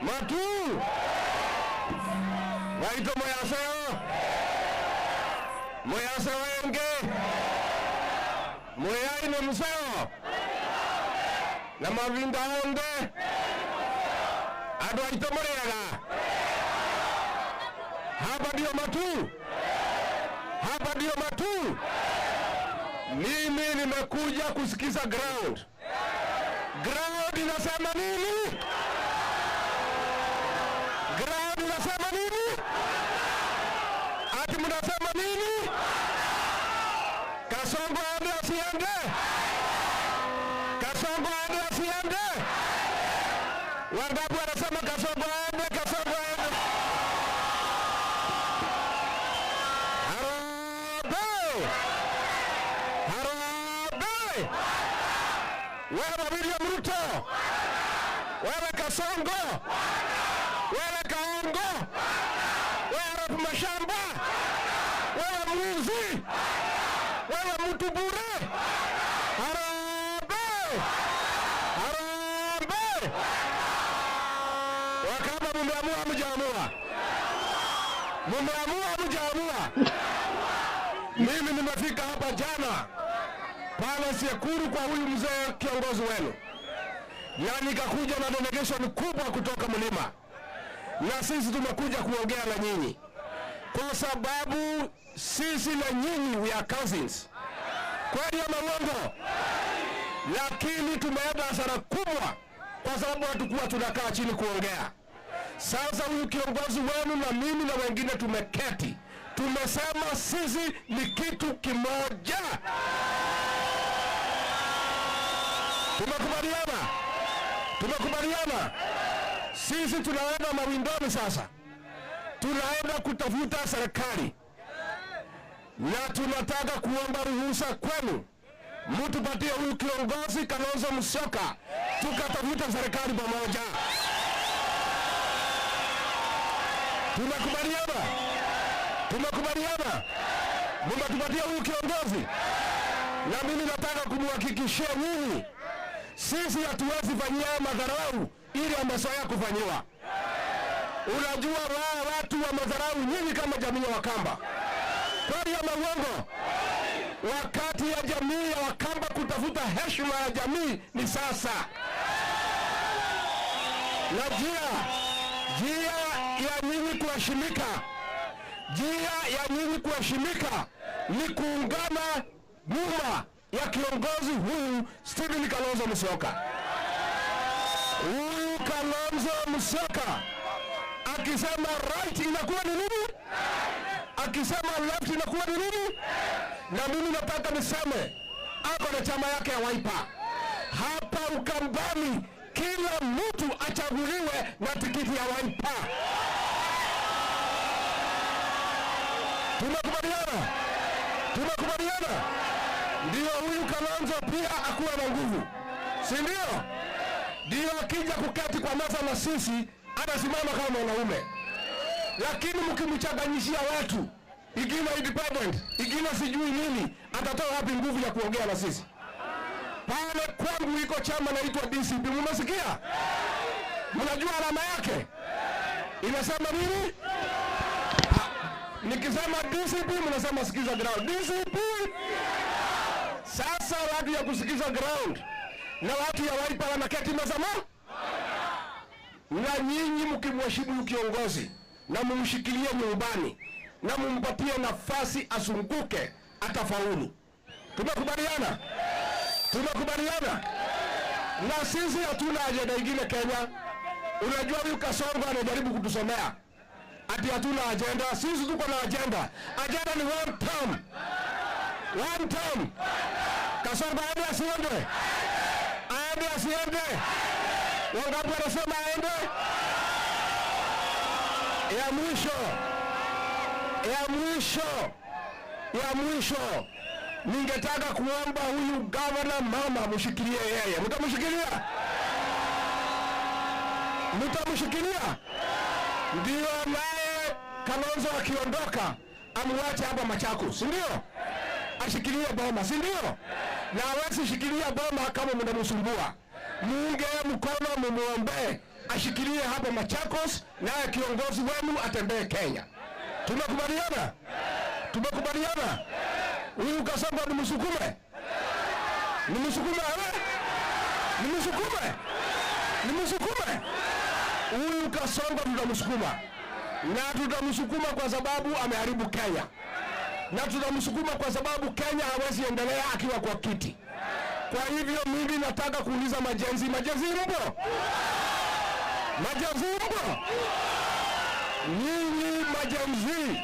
Matu waito moyaseo wenge moyaine mseo na mavinda onde adu waito moreaga hapa ndio Matu, hapa ndio Matu. Mimi nimekuja kusikiza ground. Ground inasema nini? Ground inasema nini? Ati mnasema nini? Kasongo aende asiende? Kasongo aende asiende? Wangapi wanasema Kasongo aende? Kasongo aende? Wewe William Ruto, wewe Kasongo, wewe Kaongo, wewe Mashamba, wewe Mwizi, wewe mtu bure. Harambee! Harambee! Wakama mmeamua mjaamua. Mmeamua mjaamua. Mimi nimefika hapa jana pale Sekuru kwa huyu mzee kiongozi wenu, na nikakuja na delegation kubwa kutoka mlima, na sisi tumekuja kuongea na nyinyi kwa sababu sisi na nyinyi we are cousins. Kweli ama uongo? Lakini tumeenda hasara kubwa kwa sababu hatukuwa tunakaa chini kuongea. Sasa huyu kiongozi wenu na mimi na wengine tumeketi, tumesema sisi ni kitu kimoja. Tumekubaliana? Tumekubaliana? Sisi tunaenda mawindoni sasa. Tunaenda kutafuta serikali. Na tunataka kuomba ruhusa kwenu. Mtupatie huyu kiongozi Kalonzo Musyoka. Tukatafuta serikali pamoja. Tumekubaliana? Tumekubaliana? Mtupatie huyu kiongozi. Na mimi nataka kumhakikishia nyinyi, sisi hatuwezi fanyia madharau ili amezoea kufanyiwa. Unajua watu wa madharau nyinyi kama jamii ya Wakamba. Kweli ama uongo? Wakati ya jamii ya Wakamba kutafuta heshima ya jamii ni sasa. Na njia ya nyinyi kuheshimika, njia ya nyinyi kuheshimika ni kuungana nyuma ya kiongozi huyu Stephen Kalonzo Musyoka. Huyu Kalonzo Musyoka akisema right inakuwa ni nini? Akisema left inakuwa ni nini? Na mimi nataka niseme ako na chama yake ya Wiper. Hapa Ukambani kila mtu achaguliwe na tikiti ya Wiper. Tumekubaliana? Tumekubaliana? Ndio huyu Kalonzo pia akuwa na nguvu, si ndio? Ndio akija kuketi kwa meza na sisi anasimama kama mwanaume. Lakini mkimchanganyishia watu, ingine independent, ingine sijui nini, atatoa wapi nguvu ya kuongea na sisi? Pale kwangu iko chama naitwa DCP, mmesikia? Mnajua alama yake? Inasema nini? Nikisema DCP mnasema sikiza ground. DCP! Sasa watu ya kusikiza ground na watu ya Wiper wanaketi meza moja. Na nyinyi mkimheshimu kiongozi na mumshikilie nyumbani na mumpatie nafasi asunguke, atafaulu. Tumekubaliana? Tumekubaliana? Na sisi hatuna ajenda nyingine Kenya. Unajua huyu Kasongo anajaribu kutusomea ati hatuna ajenda. Sisi tuko na ajenda. Ajenda ni one term. One term. Kasongo aende asiende? Aende asiende? Wangapi wanasema aende? Ya mwisho. Ya mwisho. Ya mwisho. Ningetaka kuomba huyu governor mama mshikilie yeye. Mtamshikilia? Mtamshikilia? Ndio naye Kalonzo akiondoka amwache hapa Machakos, si ndio? Ashikilie Boma, si ndio? Na hawezi shikilia Boma kama mnamsumbua. Muunge mkono, mumuombe ashikilie hapa Machakos, naye kiongozi wenu atembee Kenya. Tumekubaliana? Tumekubaliana? Huyu Kasongo ni msukume? Ni msukume wewe? Ni msukume? Ni msukume? Huyu Kasongo tutamsukuma. Na tutamsukuma kwa sababu ameharibu Kenya. Na tutamsukuma kwa sababu Kenya hawezi endelea akiwa kwa kiti. Kwa hivyo mimi nataka kuuliza majenzi mpo? Majenzi mpo? Nyinyi majenzi